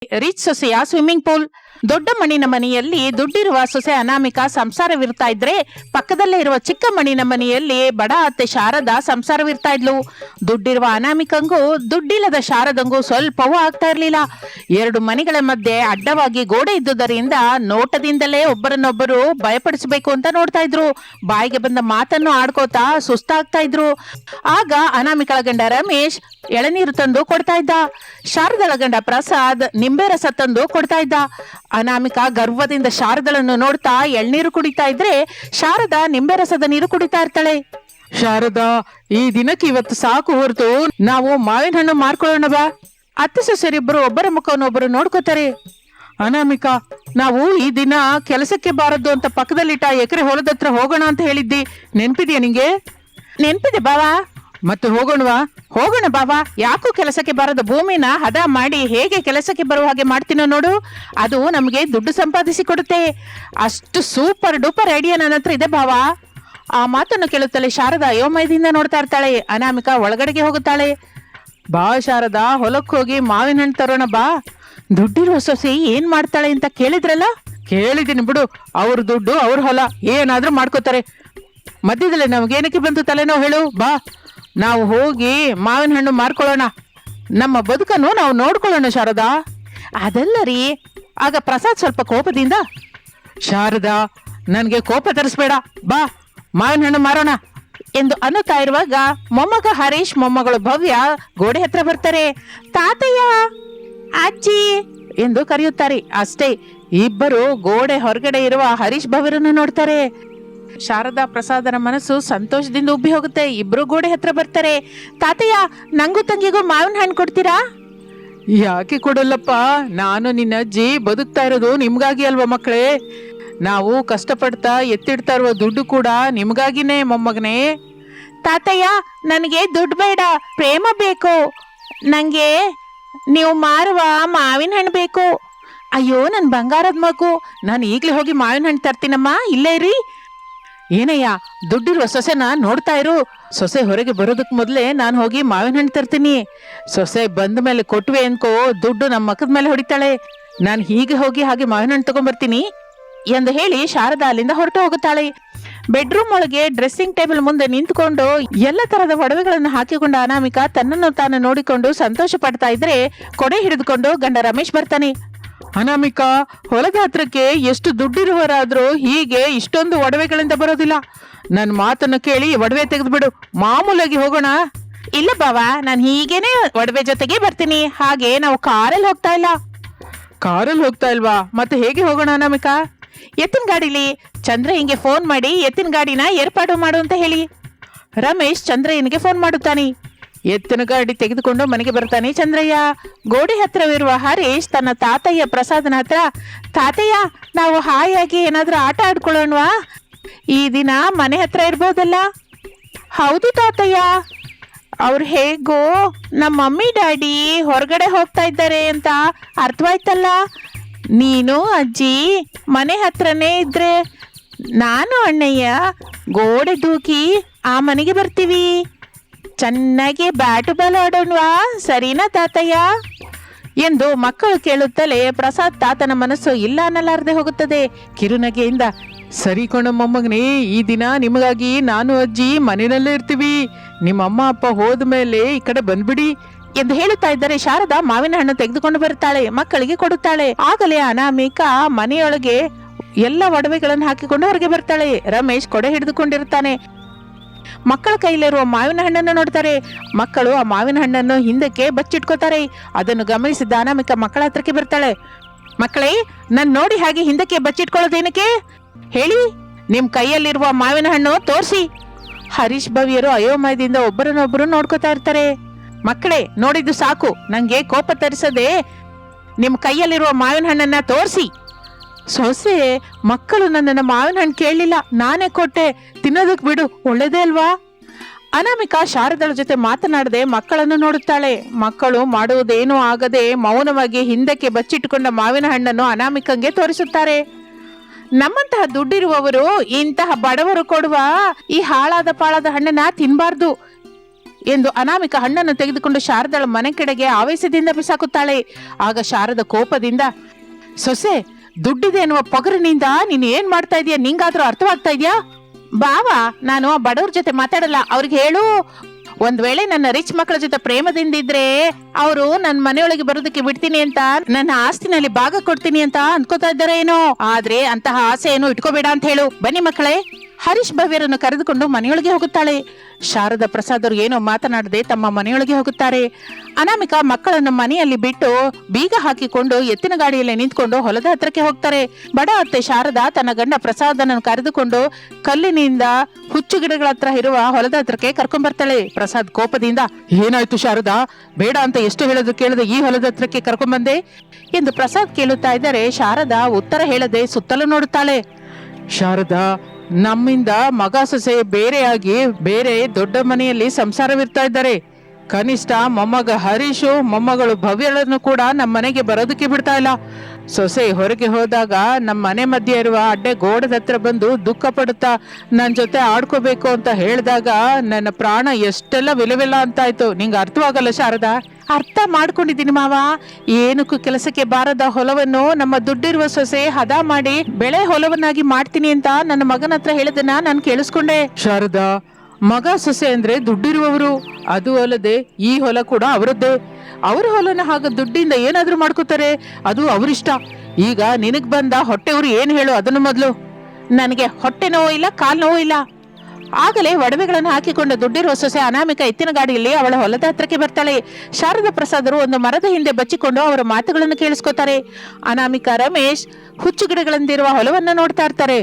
Rich ಸೊಸೆಯ swimming pool. ದೊಡ್ಡ ಮಣ್ಣಿನ ಮನೆಯಲ್ಲಿ ದುಡ್ಡಿರುವ ಸೊಸೆ ಅನಾಮಿಕಾ ಸಂಸಾರವಿರ್ತಾ ಇದ್ರೆ, ಪಕ್ಕದಲ್ಲೇ ಇರುವ ಚಿಕ್ಕ ಮಣ್ಣಿನ ಮನೆಯಲ್ಲಿ ಬಡ ಅತ್ತೆ ಶಾರದಾ ಸಂಸಾರವಿರ್ತಾ ಇದ್ಲು. ದುಡ್ಡಿರುವ ಅನಾಮಿಕಂಗೂ ದುಡ್ಡಿಲ್ಲದ ಶಾರದಂಗೂ ಸ್ವಲ್ಪವೂ ಆಗ್ತಾ ಇರ್ಲಿಲ್ಲ. ಎರಡು ಮನೆಗಳ ಮಧ್ಯೆ ಅಡ್ಡವಾಗಿ ಗೋಡೆ ಇದ್ದುದರಿಂದ ನೋಟದಿಂದಲೇ ಒಬ್ಬರನ್ನೊಬ್ಬರು ಭಯಪಡಿಸಬೇಕು ಅಂತ ನೋಡ್ತಾ ಇದ್ರು. ಬಾಯಿಗೆ ಬಂದ ಮಾತನ್ನು ಆಡ್ಕೋತಾ ಸುಸ್ತಾಗ್ತಾ ಇದ್ರು. ಆಗ ಅನಾಮಿಕಳ ಗಂಡ ರಮೇಶ್ ಎಳನೀರು ತಂದು ಕೊಡ್ತಾ ಇದ್ದ. ಶಾರದಳ ಗಂಡ ಪ್ರಸಾದ್ ನಿಂಬೆ ರಸ ತಂದು ಕೊಡ್ತಾ ಇದ್ದ. ಅನಾಮಿಕಾ ಗರ್ವದಿಂದ ಶಾರದಳನ್ನು ನೋಡ್ತಾ ಎಳ್ನೀರು ಕುಡಿತಾ ಇದ್ರೆ, ಶಾರದಾ ನಿಂಬೆ ರಸದ ನೀರು ಕುಡಿತಾ ಇರ್ತಾಳೆ. ಶಾರದಾ, ಈ ದಿನಕ್ಕೆ ಇವತ್ತು ಸಾಕು ಹೊರತು ನಾವು ಮಾವಿನ ಹಣ್ಣು ಮಾರ್ಕೊಳ್ಳೋಣ ಬಾ. ಅತ್ತೆ ಸೊಸೆರಿಬ್ಬರು ಒಬ್ಬರ ಮುಖವನ್ನು ಒಬ್ಬರು ನೋಡ್ಕೋತಾರೆ. ಅನಾಮಿಕಾ, ನಾವು ಈ ದಿನ ಕೆಲಸಕ್ಕೆ ಬಾರದ್ದು ಅಂತ ಪಕ್ಕದಲ್ಲಿಟ್ಟ ಎಕರೆ ಹೊಲದ ಹತ್ರ ಹೋಗೋಣ ಅಂತ ಹೇಳಿದ್ದಿ, ನೆನ್ಪಿದ್ಯಾ ನಿಂಗೆ? ನೆನ್ಪಿದೆ ಬಾವಾ. ಮತ್ತೆ ಹೋಗೋಣವಾ? ಹೋಗೋಣ ಬಾವಾ. ಯಾಕೋ ಕೆಲಸಕ್ಕೆ ಬರೋದು ಭೂಮಿನ ಹದ ಮಾಡಿ ಹೇಗೆ ಕೆಲಸಕ್ಕೆ ಬರುವ ಹಾಗೆ ಮಾಡ್ತೀನೋ ನೋಡು, ಅದು ನಮಗೆ ದುಡ್ಡು ಸಂಪಾದಿಸಿ ಕೊಡುತ್ತೆ. ಅಷ್ಟು ಸೂಪರ್ ಡೂಪರ್ ಐಡಿಯಾ ನನ್ನ ಹತ್ರ ಇದೆ ಬಾವಾ. ಆ ಮಾತನ್ನು ಕೇಳುತ್ತಲೇ ಶಾರದಾ ಅಯೋಮಯದಿಂದ ನೋಡ್ತಾ ಇರ್ತಾಳೆ. ಅನಾಮಿಕಾ ಒಳಗಡೆಗೆ ಹೋಗುತ್ತಾಳೆ. ಬಾ ಶಾರದಾ, ಹೊಲಕ್ಕೆ ಹೋಗಿ ಮಾವಿನ ಹಣ್ಣು ತರೋಣ ಬಾ. ದುಡ್ಡಿರುವ ಸೊಸೆ ಏನ್ ಮಾಡ್ತಾಳೆ ಅಂತ ಕೇಳಿದ್ರಲ್ಲ? ಕೇಳಿದ್ದೀನಿ ಬಿಡು, ಅವ್ರ ದುಡ್ಡು ಅವ್ರ ಹೊಲ, ಏನಾದ್ರೂ ಮಾಡ್ಕೋತಾರೆ. ಮಧ್ಯದಲ್ಲಿ ನಮ್ಗೇನಕ್ಕೆ ಬಂತು ತಲೆನೋವು ಹೇಳು? ಬಾ, ನಾವು ಹೋಗಿ ಮಾವಿನ ಹಣ್ಣು ಮಾರ್ಕೊಳ್ಳೋಣ, ನಮ್ಮ ಬದುಕನ್ನು ನಾವು ನೋಡ್ಕೊಳ್ಳೋಣ ಶಾರದಾ. ಅದಲ್ಲ ರೀ. ಆಗ ಪ್ರಸಾದ್ ಸ್ವಲ್ಪ ಕೋಪದಿಂದ, ಶಾರದಾ ನನಗೆ ಕೋಪ ತರಿಸ್ಬೇಡ, ಬಾ ಮಾವಿನ ಹಣ್ಣು ಮಾರೋಣ ಎಂದು ಅನ್ನುತ್ತಾ ಇರುವಾಗ ಮೊಮ್ಮಗ ಹರೀಶ್ ಮೊಮ್ಮಗಳು ಭವ್ಯ ಗೋಡೆ ಹತ್ರ ಬರ್ತಾರೆ. ತಾತಯ್ಯ, ಅಜ್ಜಿ ಎಂದು ಕರೆಯುತ್ತಾರೆ. ಅಷ್ಟೇ, ಇಬ್ಬರು ಗೋಡೆ ಹೊರಗಡೆ ಇರುವ ಹರೀಶ್ ಭವ್ಯರನ್ನು ನೋಡ್ತಾರೆ. ಶಾರದಾ ಪ್ರಸಾದನ ಮನಸ್ಸು ಸಂತೋಷದಿಂದ ಉಬ್ಬಿ ಹೋಗುತ್ತೆ. ಇಬ್ರು ಗೋಡೆ ಹತ್ರ ಬರ್ತಾರೆ. ತಾತಯ್ಯ, ನಂಗೂ ತಂಗಿಗೂ ಮಾವಿನ ಹಣ್ಣು ಕೊಡ್ತೀರಾ? ಯಾಕೆ ಕೊಡಲ್ಲಪ್ಪ, ನಾನು ನಿನ್ನ ಅಜ್ಜಿ ಬದುಕ್ತಾ ಇರೋದು ನಿಮ್ಗಾಗಿ ಅಲ್ವಾ ಮಕ್ಕಳೇ. ನಾವು ಕಷ್ಟಪಡ್ತಾ ಎತ್ತಿಡ್ತಾ ಇರುವ ದುಡ್ಡು ಕೂಡ ನಿಮ್ಗಾಗಿನೇ ಮೊಮ್ಮಗನೇ. ತಾತಯ್ಯ, ನನಗೆ ದುಡ್ಡು ಬೇಡ, ಪ್ರೇಮ ಬೇಕು. ನಂಗೆ ನೀವು ಮಾರುವ ಮಾವಿನ ಹಣ್ಣು ಬೇಕು. ಅಯ್ಯೋ ನನ್ನ ಬಂಗಾರದ ಮಗು, ನಾನು ಈಗಲೇ ಹೋಗಿ ಮಾವಿನ ಹಣ್ಣು ತರ್ತೀನಮ್ಮ, ಇಲ್ಲೇ ಇರಿ. ಏನಯ್ಯ, ದುಡ್ಡಿರುವ ಸೊಸೆನ ನೋಡ್ತಾ ಇರು. ಸೊಸೆ ಹೊರಗೆ ಬರೋದಕ್ಕೆ ಮೊದಲೇ ನಾನು ಹೋಗಿ ಮಾವಿನ ಹಣ್ಣು ತರ್ತೀನಿ. ಸೊಸೆ ಬಂದ ಮೇಲೆ ಕೊಟ್ವೆ ಅನ್ಕೋ, ದುಡ್ಡು ನಮ್ಮ ಮಕ್ಕದ ಮೇಲೆ ಹೊಡಿತಾಳೆ. ನಾನು ಹೀಗೆ ಹೋಗಿ ಹಾಗೆ ಮಾವಿನ ಹಣ್ಣು ತಗೊಂಡ್ಬರ್ತೀನಿ ಎಂದು ಹೇಳಿ ಶಾರದಾ ಅಲ್ಲಿಂದ ಹೊರಟು ಹೋಗುತ್ತಾಳೆ. ಬೆಡ್ರೂಮ್ ಒಳಗೆ ಡ್ರೆಸ್ಸಿಂಗ್ ಟೇಬಲ್ ಮುಂದೆ ನಿಂತುಕೊಂಡು ಎಲ್ಲ ತರಹದ ಒಡವೆಗಳನ್ನು ಹಾಕಿಕೊಂಡ ಅನಾಮಿಕಾ ತನ್ನನ್ನು ತಾನು ನೋಡಿಕೊಂಡು ಸಂತೋಷ ಪಡ್ತಾ ಇದ್ರೆ, ಕೊಡೆ ಹಿಡಿದುಕೊಂಡು ಗಂಡ ರಮೇಶ್ ಬರ್ತಾನೆ. ಅನಾಮಿಕಾ, ಹೊಲದ ಹತ್ರಕ್ಕೆ ಎಷ್ಟು ದುಡ್ಡಿರುವರಾದ್ರೂ ಹೀಗೆ ಇಷ್ಟೊಂದು ಒಡವೆಗಳಿಂದ ಬರೋದಿಲ್ಲ. ನನ್ನ ಮಾತನ್ನು ಕೇಳಿ ಒಡವೆ ತೆಗೆದುಬಿಡು, ಮಾಮೂಲಾಗಿ ಹೋಗೋಣ. ಇಲ್ಲ ಬಾವಾ, ನಾನು ಹೀಗೇನೆ ಒಡವೆ ಜೊತೆಗೆ ಬರ್ತೀನಿ. ಹಾಗೆ ನಾವು ಕಾರಲ್ಲಿ ಹೋಗ್ತಾ ಇಲ್ಲ. ಕಾರಲ್ಲಿ ಹೋಗ್ತಾ ಇಲ್ವಾ? ಮತ್ತೆ ಹೇಗೆ ಹೋಗೋಣ ಅನಾಮಿಕಾ? ಎತ್ತಿನ ಗಾಡಿಲಿ. ಚಂದ್ರ ಹಿಂಗೆ ಫೋನ್ ಮಾಡಿ ಎತ್ತಿನ ಗಾಡಿನ ಏರ್ಪಾಡು ಮಾಡು ಅಂತ ಹೇಳಿ. ರಮೇಶ್ ಚಂದ್ರಯ್ಯನಿಗೆ ಫೋನ್ ಮಾಡುತ್ತಾನೆ. ಎತ್ತಿನ ಗಾಡಿ ತೆಗೆದುಕೊಂಡು ಮನೆಗೆ ಬರ್ತಾನೆ ಚಂದ್ರಯ್ಯ. ಗೋಡೆ ಹತ್ರವಿರುವ ಹರೀಶ್ ತನ್ನ ತಾತಯ್ಯ ಪ್ರಸಾದನ ಹತ್ರ, ತಾತಯ್ಯ, ನಾವು ಹಾಯಾಗಿ ಏನಾದ್ರೂ ಆಟ ಆಡ್ಕೊಳ್ಳೋಣವಾ? ಈ ದಿನ ಮನೆ ಹತ್ರ ಇರ್ಬೋದಲ್ಲ? ಹೌದು ತಾತಯ್ಯ. ಅವ್ರು ಹೇಗೋ ನಮ್ಮ ಮಮ್ಮಿ ಡ್ಯಾಡಿ ಹೊರಗಡೆ ಹೋಗ್ತಾ ಇದ್ದಾರೆ ಅಂತ ಅರ್ಥವಾಯ್ತಲ್ಲ. ನೀನು ಅಜ್ಜಿ ಮನೆ ಹತ್ರನೇ ಇದ್ರೆ ನಾನು ಅಣ್ಣಯ್ಯ ಗೋಡೆ ದೂಕಿ ಆ ಮನೆಗೆ ಬರ್ತೀವಿ. ಚೆನ್ನಾಗಿ ಬ್ಯಾಟು ಬಾಲ್ ಆಡೋಣವಾ, ಸರಿನಾ ತಾತಯ್ಯ ಎಂದು ಮಕ್ಕಳು ಕೇಳುತ್ತಲೇ ಪ್ರಸಾದ್ ತಾತನ ಮನಸ್ಸು ಇಲ್ಲ ಅನ್ನಲಾರದೆ ಹೋಗುತ್ತದೆ. ಕಿರುನಗೆಯಿಂದ, ಸರಿ ಕಣ ಮೊಮ್ಮಗನೇ, ಈ ದಿನ ನಿಮಗಾಗಿ ನಾನು ಅಜ್ಜಿ ಮನೆಯಲ್ಲೇ ಇರ್ತೀವಿ. ನಿಮ್ಮ ಅಮ್ಮ ಅಪ್ಪ ಹೋದ ಮೇಲೆ ಈ ಕಡೆ ಬಂದ್ಬಿಡಿ ಎಂದು ಹೇಳುತ್ತಾ ಇದ್ದರೆ ಶಾರದಾ ಮಾವಿನ ಹಣ್ಣು ತೆಗೆದುಕೊಂಡು ಬರುತ್ತಾಳೆ, ಮಕ್ಕಳಿಗೆ ಕೊಡುತ್ತಾಳೆ. ಆಗಲೇ ಅನಾಮಿಕಾ ಮನೆಯೊಳಗೆ ಎಲ್ಲ ಒಡವೆಗಳನ್ನು ಹಾಕಿಕೊಂಡು ಹೊರಗೆ ಬರ್ತಾಳೆ. ರಮೇಶ್ ಕೊಡೆ ಹಿಡಿದುಕೊಂಡಿರುತ್ತಾನೆ. ಮಕ್ಕಳ ಕೈಲಿರುವ ಮಾವಿನ ಹಣ್ಣನ್ನು ನೋಡ್ತಾರೆ. ಮಕ್ಕಳು ಆ ಮಾವಿನ ಹಣ್ಣನ್ನು ಹಿಂದಕ್ಕೆ ಬಚ್ಚಿಟ್ಕೋತಾರೆ. ಅದನ್ನು ಗಮನಿಸಿದ ಅನಾಮಿಕಾ ಮಕ್ಕಳ ಹತ್ರಕ್ಕೆ ಬರ್ತಾಳೆ. ಮಕ್ಕಳೇ, ನನ್ ನೋಡಿ ಹಾಗೆ ಹಿಂದಕ್ಕೆ ಬಚ್ಚಿಟ್ಕೊಳ್ಳೋದೇನಕ್ಕೆ ಹೇಳಿ? ನಿಮ್ ಕೈಯಲ್ಲಿರುವ ಮಾವಿನ ಹಣ್ಣು ತೋರಿಸಿ. ಹರೀಶ್ ಭವ್ಯರು ಅಯೋಮಯದಿಂದ ಒಬ್ಬರನ್ನೊಬ್ಬರು ನೋಡ್ಕೋತಾ ಇರ್ತಾರೆ. ಮಕ್ಕಳೇ, ನೋಡಿದ್ದು ಸಾಕು, ನಂಗೆ ಕೋಪ ತರಿಸದೆ ನಿಮ್ ಕೈಯಲ್ಲಿರುವ ಮಾವಿನ ಹಣ್ಣನ್ನ ತೋರಿಸಿ. ಸೊಸೆ, ಮಕ್ಕಳು ನನ್ನನ್ನು ಮಾವಿನ ಹಣ್ಣು ಕೇಳಲಿಲ್ಲ, ನಾನೇ ಕೊಟ್ಟೆ, ತಿನ್ನೋದಕ್ ಬಿಡು, ಒಳ್ಳೇದೇ ಅಲ್ವಾ? ಅನಾಮಿಕಾ ಶಾರದಳ ಜೊತೆ ಮಾತನಾಡದೆ ಮಕ್ಕಳನ್ನು ನೋಡುತ್ತಾಳೆ. ಮಕ್ಕಳು ಮಾಡುವುದೇನೂ ಆಗದೆ ಮೌನವಾಗಿ ಹಿಂದಕ್ಕೆ ಬಚ್ಚಿಟ್ಟುಕೊಂಡ ಮಾವಿನ ಹಣ್ಣನ್ನು ಅನಾಮಿಕಂಗೆ ತೋರಿಸುತ್ತಾರೆ. ನಮ್ಮಂತಹ ದುಡ್ಡಿರುವವರು ಇಂತಹ ಬಡವರು ಕೊಡುವ ಈ ಹಾಳಾದ ಪಾಳಾದ ಹಣ್ಣನ್ನ ತಿನ್ಬಾರ್ದು. ಎಂದು ಅನಾಮಿಕ ಹಣ್ಣನ್ನು ತೆಗೆದುಕೊಂಡು ಶಾರದಾಳ ಮನೆ ಕಡೆಗೆ ಆವೇಶದಿಂದ ಬಿಸಾಕುತ್ತಾಳೆ. ಆಗ ಶಾರದ ಕೋಪದಿಂದ, ಸೊಸೆ, ದುಡ್ಡಿದೆ ಎನ್ನುವ ಪೊಗರಿನಿಂದ ನೀನು ಏನ್ ಮಾಡ್ತಾ ಇದೀಯ? ನಿಂಗಾದ್ರೂ ಅರ್ಥವಾಗ್ತಾ ಇದೆಯಾ? ಬಾವಾ, ನಾನು ಬಡವ್ರ ಜೊತೆ ಮಾತಾಡಲ್ಲ, ಅವ್ರಿಗೆ ಹೇಳು. ಒಂದ್ ವೇಳೆ ನನ್ನ ರಿಚ್ ಮಕ್ಕಳ ಜೊತೆ ಪ್ರೇಮದಿಂದ ಇದ್ರೆ ಅವರು ನನ್ನ ಮನೆಯೊಳಗೆ ಬರೋದಕ್ಕೆ ಬಿಡ್ತೀನಿ ಅಂತ, ನನ್ನ ಆಸ್ತಿನಲ್ಲಿ ಭಾಗ ಕೊಡ್ತೀನಿ ಅಂತ ಅನ್ಕೋತಾ ಇದ್ದಾರೆ ಏನೋ. ಆದ್ರೆ ಅಂತಹ ಆಸೆ ಏನು ಇಟ್ಕೋಬೇಡ ಅಂತ ಹೇಳು. ಬನ್ನಿ ಮಕ್ಕಳೇ. ಹರೀಶ್ ಭವ್ಯರನ್ನು ಕರೆದುಕೊಂಡು ಮನೆಯೊಳಗೆ ಹೋಗುತ್ತಾಳೆ. ಶಾರದಾ ಪ್ರಸಾದರು ಏನೋ ಮಾತನಾಡದೆ ತಮ್ಮ ಮನೆಯೊಳಗೆ ಹೋಗುತ್ತಾರೆ. ಅನಾಮಿಕಾ ಮಕ್ಕಳನ್ನು ಮನೆಯಲ್ಲಿ ಬಿಟ್ಟು ಬೀಗ ಹಾಕಿಕೊಂಡು ಎತ್ತಿನ ಗಾಡಿಯಲ್ಲಿ ನಿಂತ್ಕೊಂಡು ಹೊಲದ ಹತ್ರಕ್ಕೆ ಹೋಗ್ತಾರೆ. ಬಡ ಅತ್ತೆ ಶಾರದಾ ತನ್ನ ಗಂಡ ಪ್ರಸಾದನನ್ನು ಕರೆದುಕೊಂಡು ಕಲ್ಲಿನಿಂದ ಹುಚ್ಚು ಗಿಡಗಳ ಹತ್ರ ಇರುವ ಹೊಲದ ಹತ್ರಕ್ಕೆ ಕರ್ಕೊಂಡ್ ಬರ್ತಾಳೆ. ಪ್ರಸಾದ್ ಕೋಪದಿಂದ, ಏನಾಯ್ತು ಶಾರದಾ? ಬೇಡ ಅಂತ ಎಷ್ಟು ಹೇಳೋದು ಕೇಳದೆ ಈ ಹೊಲದ ಹತ್ರಕ್ಕೆ ಕರ್ಕೊಂಡ್ ಬಂದೆ ಎಂದು ಪ್ರಸಾದ್ ಕೇಳುತ್ತಾ ಇದ್ದರೆ ಶಾರದಾ ಉತ್ತರ ಹೇಳದೆ ಸುತ್ತಲೂ ನೋಡುತ್ತಾಳೆ. ಶಾರದಾ, ನಮ್ಮಿಂದ ಮಗ ಸೊಸೆ ಬೇರೆಯಾಗಿ ಬೇರೆ ದೊಡ್ಡ ಮನೆಯಲ್ಲಿ ಸಂಸಾರವಿರ್ತಾ ಇದ್ದಾರೆ. ಕನಿಷ್ಠ ಮೊಮ್ಮಗ ಹರೀಶು ಮೊಮ್ಮಗಳು ಭವ್ಯಳನ್ನು ಕೂಡ ನಮ್ಮ ಮನೆಗೆ ಬರೋದಕ್ಕೆ ಬಿಡ್ತಾ ಇಲ್ಲ. ಸೊಸೆ ಹೊರಗೆ ಹೋದಾಗ ನಮ್ಮ ಮನೆ ಮಧ್ಯೆ ಇರುವ ಅಡ್ಡೆ ಗೋಡದ ಹತ್ರ ಬಂದು ದುಃಖ ಪಡುತ್ತಾ ನನ್ನ ಜೊತೆ ಆಡ್ಕೋಬೇಕು ಅಂತ ಹೇಳಿದಾಗ ನನ್ನ ಪ್ರಾಣ ಎಷ್ಟೆಲ್ಲ ವಿಲವಿಲ್ಲ ಅಂತಾಯ್ತು. ನಿಂಗೆ ಅರ್ಥವಾಗಲ್ಲ ಶಾರದಾ? ಅರ್ಥ ಮಾಡ್ಕೊಂಡಿದ್ದೀನಿ ಮಾವ. ಏನಕ್ಕೂ ಕೆಲಸಕ್ಕೆ ಬಾರದ ಹೊಲವನ್ನು ನಮ್ಮ ದುಡ್ಡಿರುವ ಸೊಸೆ ಹದ ಮಾಡಿ ಬೆಳೆ ಹೊಲವನ್ನಾಗಿ ಮಾಡ್ತೀನಿ ಅಂತ ನನ್ನ ಮಗನ ಹತ್ರ ಹೇಳಿದನ್ನ ನಾನು ಕೇಳಿಸ್ಕೊಂಡೆ. ಶಾರದಾ, ಮಗ ಸೊಸೆ ಅಂದ್ರೆ ದುಡ್ಡಿರುವವರು. ಅದು ಅಲ್ಲದೆ ಈ ಹೊಲ ಕೂಡ ಅವರದ್ದೇ. ಅವರ ಹೊಲನ ಹಾಗ ದುಡ್ಡಿಂದ ಏನಾದ್ರೂ ಮಾಡ್ಕೋತಾರೆ, ಅದು ಅವರಿಷ್ಟ. ಈಗ ನಿನಗ್ ಬಂದ ಹೊಟ್ಟೆವ್ರು ಏನ್ ಹೇಳು ಅದನ್ನು ಮೊದಲು. ನನಗೆ ಹೊಟ್ಟೆ ನೋವು ಇಲ್ಲ, ಕಾಲ್ ನೋವು ಇಲ್ಲ. ಆಗಲೇ ಒಡವೆಗಳನ್ನು ಹಾಕಿಕೊಂಡ ದುಡ್ಡಿರುವ ಸೊಸೆ ಅನಾಮಿಕ ಎತ್ತಿನ ಗಾಡಿಯಲ್ಲಿ ಅವಳ ಹೊಲದ ಹತ್ರಕ್ಕೆ ಬರ್ತಾಳೆ. ಶಾರದಾ ಪ್ರಸಾದರು ಒಂದು ಮರದ ಹಿಂದೆ ಬಚ್ಚಿಕೊಂಡು ಅವರ ಮಾತುಗಳನ್ನು ಕೇಳಿಸ್ಕೊತಾರೆ. ಅನಾಮಿಕ ರಮೇಶ್ ಹುಚ್ಚು ಗಿಡಗಳಂದಿರುವ ಹೊಲವನ್ನ ನೋಡ್ತಾ ಇರ್ತಾರೆ.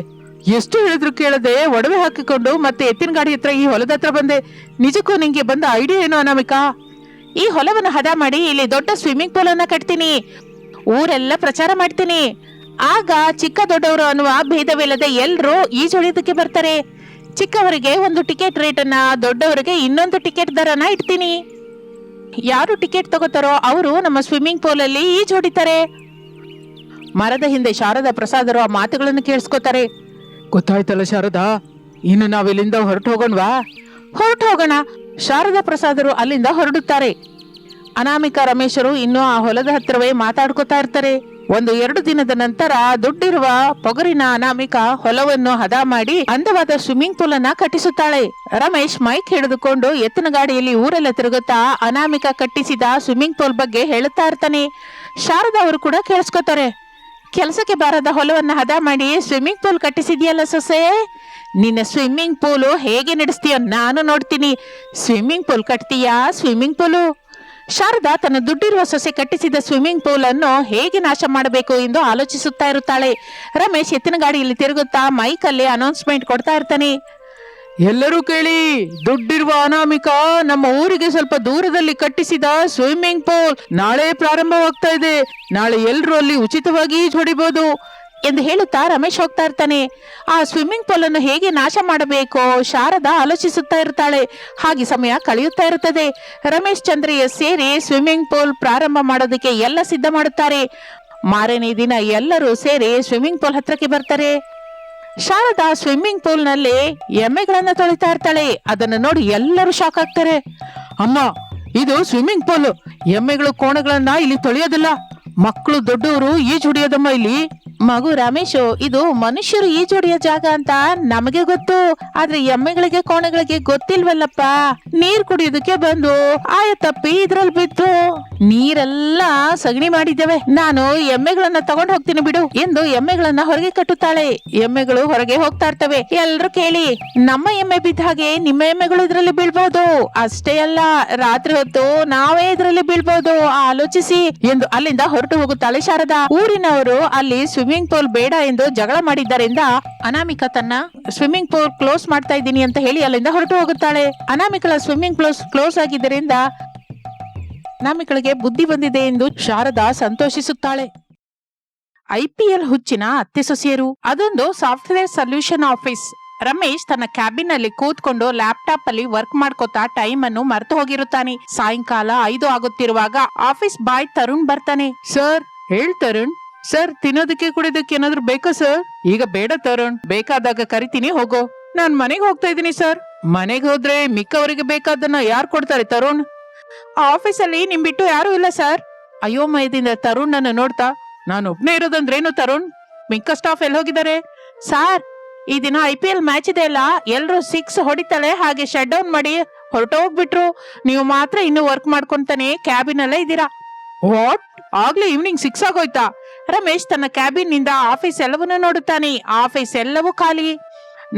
ಎಷ್ಟು ಹೇಳಿದ್ರು ಕೇಳದೆ ಒಡವೆ ಹಾಕಿಕೊಂಡು ಮತ್ತೆ ಎತ್ತಿನ ಗಾಡಿ ಹತ್ರ ಈ ಹೊಲದ ಹತ್ರ ಬಂದೆ. ನಿಜಕ್ಕೂ ನಿಂಗೆ ಬಂದ ಐಡಿಯಾ ಏನು ಅನಾಮಿಕಾ? ಈ ಹೊಲವನ್ನು ಹದ ಮಾಡಿ ಇಲ್ಲಿ ದೊಡ್ಡ ಸ್ವಿಮ್ಮಿಂಗ್ ಪೂಲ್ ಅನ್ನ ಕಟ್ತೀನಿ, ಊರೆಲ್ಲ ಪ್ರಚಾರ ಮಾಡ್ತೀನಿ. ಆಗ ಚಿಕ್ಕ ದೊಡ್ಡವರು ಅನ್ನುವ ಭೇದವಿಲ್ಲದೆ ಎಲ್ರೂ ಈಜೊಳಿಯೋದಕ್ಕೆ ಬರ್ತಾರೆ. ಚಿಕ್ಕವರಿಗೆ ಒಂದು ಟಿಕೆಟ್ ರೇಟ್ ಅನ್ನ, ದೊಡ್ಡವರಿಗೆ ಇನ್ನೊಂದು ಟಿಕೆಟ್ ದರನ ಇಡ್ತೀನಿ. ಯಾರು ಟಿಕೆಟ್ ತಗೋತಾರೋ ಅವರು ನಮ್ಮ ಸ್ವಿಮ್ಮಿಂಗ್ ಪೂಲ್ ಅಲ್ಲಿ ಈಜೊಡಿತಾರೆ. ಮರದ ಹಿಂದೆ ಶಾರದಾ ಪ್ರಸಾದರು ಆ ಮಾತುಗಳನ್ನು ಕೇಳಿಸ್ಕೊತಾರೆ. ಗೊತ್ತಾಯ್ತಲ್ಲ ಶಾರದಾ, ಇನ್ನು ನಾವಿಲ್ಲಿಂದ ಹೊರಟು ಹೋಗೋಣವಾ? ಹೊರಟು ಹೋಗೋಣ. ಶಾರದಾ ಪ್ರಸಾದರು ಅಲ್ಲಿಂದ ಹೊರಡುತ್ತಾರೆ. ಅನಾಮಿಕಾ ರಮೇಶರು ಇನ್ನೂ ಆ ಹೊಲದ ಹತ್ರವೇ ಮಾತಾಡ್ಕೋತಾ ಇರ್ತಾರೆ. 1-2 ದಿನದ ನಂತರ ದುಡ್ಡಿರುವ ಪೊಗರಿನ ಅನಾಮಿಕಾ ಹೊಲವನ್ನು ಹದ ಮಾಡಿ ಅಂದವಾದ ಸ್ವಿಮ್ಮಿಂಗ್ ಪೂಲ್ ಅನ್ನ ಕಟ್ಟಿಸುತ್ತಾಳೆ. ರಮೇಶ್ ಮೈಕ್ ಹಿಡಿದುಕೊಂಡು ಎತ್ತಿನ ಗಾಡಿಯಲ್ಲಿ ಊರೆಲ್ಲ ತಿರುಗುತ್ತಾ ಅನಾಮಿಕಾ ಕಟ್ಟಿಸಿದ ಸ್ವಿಮ್ಮಿಂಗ್ ಪೂಲ್ ಬಗ್ಗೆ ಹೇಳುತ್ತಾ ಇರ್ತಾನೆ. ಶಾರದಾ ಅವರು ಕೂಡ ಕೇಳಿಸ್ಕೊತಾರೆ. ಕೆಲಸಕ್ಕೆ ಬಾರದ ಹೊಲವನ್ನ ಹದ ಮಾಡಿ ಸ್ವಿಮ್ಮಿಂಗ್ ಪೂಲ್ ಕಟ್ಟಿಸಿದ್ಯಲ್ಲ ಸೊಸೆ, ನಿನ್ನ ಸ್ವಿಮ್ಮಿಂಗ್ ಪೂಲು ಹೇಗೆ ನಡೆಸ್ತೀಯೋ ನಾನು ನೋಡ್ತೀನಿ. ಸ್ವಿಮ್ಮಿಂಗ್ ಪೂಲ್ ಕಟ್ತೀಯಾ? Swimming pool? ಶಾರದಾ ತನ್ನ ದುಡ್ಡಿರುವ ಸೊಸೆ ಕಟ್ಟಿಸಿದ ಸ್ವಿಮ್ಮಿಂಗ್ ಪೂಲ್ ಅನ್ನು ಹೇಗೆ ನಾಶ ಮಾಡಬೇಕು ಎಂದು ಆಲೋಚಿಸುತ್ತಾ ಇರುತ್ತಾಳೆ. ರಮೇಶ್ ಎತ್ತಿನ ಗಾಡಿಯಲ್ಲಿ ತಿರುಗುತ್ತಾ ಮೈಕ್ ಅಲ್ಲಿ ಅನೌನ್ಸ್ಮೆಂಟ್ ಕೊಡ್ತಾ ಇರ್ತಾನೆ. ಎಲ್ಲರೂ ಕೇಳಿ, ದುಡ್ಡಿರುವ ಅನಾಮಿಕಾ ನಮ್ಮ ಊರಿಗೆ ಸ್ವಲ್ಪ ದೂರದಲ್ಲಿ ಕಟ್ಟಿಸಿದ ಸ್ವಿಮ್ಮಿಂಗ್ ಪೂಲ್ ನಾಳೆ ಪ್ರಾರಂಭವಾಗ್ತಾ ಇದೆ. ನಾಳೆ ಎಲ್ಲರೂ ಅಲ್ಲಿ ಉಚಿತವಾಗಿ ಹೊಡಿಬಹುದು ಎಂದು ಹೇಳುತ್ತಾ ರಮೇಶ್ ಹೋಗ್ತಾ ಇರ್ತಾನೆ. ಆ ಸ್ವಿಮ್ಮಿಂಗ್ ಪೂಲ್ ಅನ್ನು ಹೇಗೆ ನಾಶ ಮಾಡಬೇಕೋ ಶಾರದಾ ಆಲೋಚಿಸುತ್ತಾ ಇರ್ತಾಳೆ. ಹಾಗೆ ಸಮಯ ಕಳೆಯುತ್ತಾ ಇರುತ್ತದೆ. ರಮೇಶ್ ಚಂದ್ರಯ್ಯ ಸೇರಿ ಸ್ವಿಮ್ಮಿಂಗ್ ಪೂಲ್ ಪ್ರಾರಂಭ ಮಾಡೋದಕ್ಕೆ ಎಲ್ಲ ಸಿದ್ಧ ಮಾಡುತ್ತಾರೆ. ಮಾರನೇ ದಿನ ಎಲ್ಲರೂ ಸೇರಿ ಸ್ವಿಮ್ಮಿಂಗ್ ಪೂಲ್ ಹತ್ರಕ್ಕೆ ಬರ್ತಾರೆ. ಶಾರದಾ ಸ್ವಿಮ್ಮಿಂಗ್ ಪೂಲ್ ನಲ್ಲಿ ಎಮ್ಮೆಗಳನ್ನ ತೊಳಿತಾ ಇರ್ತಾಳೆ. ಅದನ್ನು ನೋಡಿ ಎಲ್ಲರೂ ಶಾಕ್ ಆಗ್ತಾರೆ. ಅಮ್ಮ, ಇದು ಸ್ವಿಮ್ಮಿಂಗ್ ಪೂಲ್. ಎಮ್ಮೆಗಳು ಕೋಣಗಳನ್ನ ಇಲ್ಲಿ ತೊಳೆಯೋದಿಲ್ಲ. ಮಕ್ಕಳು ದೊಡ್ಡವರು ಈಜುಡಿಯೋದಮ್ಮ ಇಲ್ಲಿ. ಮಗು ರಮೇಶು, ಇದು ಮನುಷ್ಯರು ಈಜೊಡಿಯೋ ಜಾಗ ಅಂತ ನಮಗೆ ಗೊತ್ತು, ಆದ್ರೆ ಎಮ್ಮೆಗಳಿಗೆ ಕೋಣಗಳಿಗೆ ಗೊತ್ತಿಲ್ವಲ್ಲಪ್ಪ. ನೀರ್ ಕುಡಿಯೋದಕ್ಕೆ ಬಂದು ಆಯ ತಪ್ಪಿ ಇದ್ರಲ್ಲಿ ಬಿದ್ದು ನೀರೆಲ್ಲ ಸಗಣಿ ಮಾಡಿದ್ದೇವೆ. ನಾನು ಎಮ್ಮೆಗಳನ್ನ ತಗೊಂಡು ಹೋಗ್ತೀನಿ ಬಿಡು ಎಂದು ಎಮ್ಮೆಗಳನ್ನ ಹೊರಗೆ ಕಟ್ಟುತ್ತಾಳೆ. ಎಮ್ಮೆಗಳು ಹೊರಗೆ ಹೋಗ್ತಾ ಇರ್ತವೆ. ಎಲ್ರು ಕೇಳಿ, ನಮ್ಮ ಎಮ್ಮೆ ಬಿದ್ದ ಹಾಗೆ ನಿಮ್ಮ ಎಮ್ಮೆಗಳು ಇದ್ರಲ್ಲಿ ಬೀಳ್ಬಹುದು. ಅಷ್ಟೇ ಅಲ್ಲ, ರಾತ್ರಿ ಹೊತ್ತು ನಾವೇ ಇದ್ರಲ್ಲಿ ಬೀಳ್ಬಹುದು, ಆಲೋಚಿಸಿ ಎಂದು ಅಲ್ಲಿಂದ ಹೊರಟು ಹೋಗುತ್ತಾಳೆ ಶಾರದಾ. ಊರಿನವರು ಅಲ್ಲಿ ಸ್ವಿಮ್ಮಿಂಗ್ ಪೂಲ್ ಬೇಡ ಎಂದು ಜಗಳ ಮಾಡಿದ್ದರಿಂದ ಅನಾಮಿಕಾ ತನ್ನ ಸ್ವಿಮ್ಮಿಂಗ್ ಪೂಲ್ ಕ್ಲೋಸ್ ಮಾಡ್ತಾ ಇದ್ದೀನಿ ಅಂತ ಹೇಳಿ ಅಲ್ಲಿಂದ ಹೊರಟು ಹೋಗುತ್ತಾಳೆ. ಅನಾಮಿಕಳ ಸ್ವಿಮ್ಮಿಂಗ್ ಪೂಲ್ ಕ್ಲೋಸ್ ಆಗಿದ್ದರಿಂದ ಅನಾಮಿಕಳಿಗೆ ಬುದ್ಧಿ ಬಂದಿದೆ ಎಂದು ಶಾರದಾ ಸಂತೋಷಿಸುತ್ತಾಳೆ. IPL ಹುಚ್ಚಿನ ಅತ್ತೆ ಸೊಸೆಯರು. ಅದೊಂದು ಸಾಫ್ಟ್ವೇರ್ ಸೊಲ್ಯೂಷನ್ ಆಫೀಸ್. ರಮೇಶ್ ತನ್ನ ಕ್ಯಾಬಿನ್ ಅಲ್ಲಿ ಕೂತ್ಕೊಂಡು ಲ್ಯಾಪ್ಟಾಪ್ ಅಲ್ಲಿ ವರ್ಕ್ ಮಾಡ್ಕೋತಾ ಟೈಮ್ ಅನ್ನು ಮರೆತು ಹೋಗಿರುತ್ತಾನೆ. ಸಾಯಂಕಾಲ 5 ಆಗುತ್ತಿರುವಾಗ ಆಫೀಸ್ ಬಾಯ್ ತರುಣ್ ಬರ್ತಾನೆ. ಸರ್, ಹೇಳ್ ತರುಣ್. ಸರ್, ತಿನ್ನೋದಕ್ಕೆ ಕುಡಿಯೋದಕ್ಕೆ ಏನಾದ್ರು ಬೇಕಾ ಸರ್? ಈಗ ಬೇಡ ತರುಣ್, ಬೇಕಾದಾಗ ಕರಿತೀನಿ, ಹೋಗೋ. ನಾನ್ ಮನೆಗೆ ಹೋಗ್ತಾ ಇದ್ದೀನಿ ಸರ್. ಮನೆಗೆ ಹೋದ್ರೆ ಮಿಕ್ಕವರಿಗೆ ಬೇಕಾದನ್ನ ಯಾರು ಕೊಡ್ತಾರೆ ತರುಣ್? ಆಫೀಸಲ್ಲಿ ನಿಮ್ ಬಿಟ್ಟು ಯಾರು ಇಲ್ಲ ಸರ್. ಅಯೋಮಯದಿಂದ ತರುಣ್ ನನ್ನ ನೋಡ್ತಾ, ನಾನು ಒಬ್ನೇ ಇರೋದಂದ್ರೇನು ತರುಣ್? ಮಿಕ್ಕ ಸ್ಟಾಫ್ ಎಲ್ಲಿ ಹೋಗಿದ್ದಾರೆ? ಸಾರ್, ಈ ದಿನ IPL ಮ್ಯಾಚ್ ಇದೆ ಅಲ್ಲ, ಎಲ್ರು 6 ಹೊಡಿತಾಳೆ ಹಾಗೆ ಶಟ್ ಡೌನ್ ಮಾಡಿ ಹೊರಟೋಗ್ಬಿಟ್ರು. ನೀವು ಮಾತ್ರ ಇನ್ನು ವರ್ಕ್ ಮಾಡ್ಕೊಂತಾನೆ ಕ್ಯಾಬಿನ್ ಅಲ್ಲೇ ಇದ್ದೀರಾ. ವಾಟ್? ಆಗ್ಲೇ ಈವ್ನಿಂಗ್ 6 ಆಗೋಯ್ತಾ? ರಮೇಶ್ ತನ್ನ ಕ್ಯಾಬಿನ್ ನಿಂದ ಆಫೀಸ್ ಎಲ್ಲವನ್ನೂ ನೋಡುತ್ತಾನೆ. ಆಫೀಸ್ ಎಲ್ಲವೂ ಖಾಲಿ.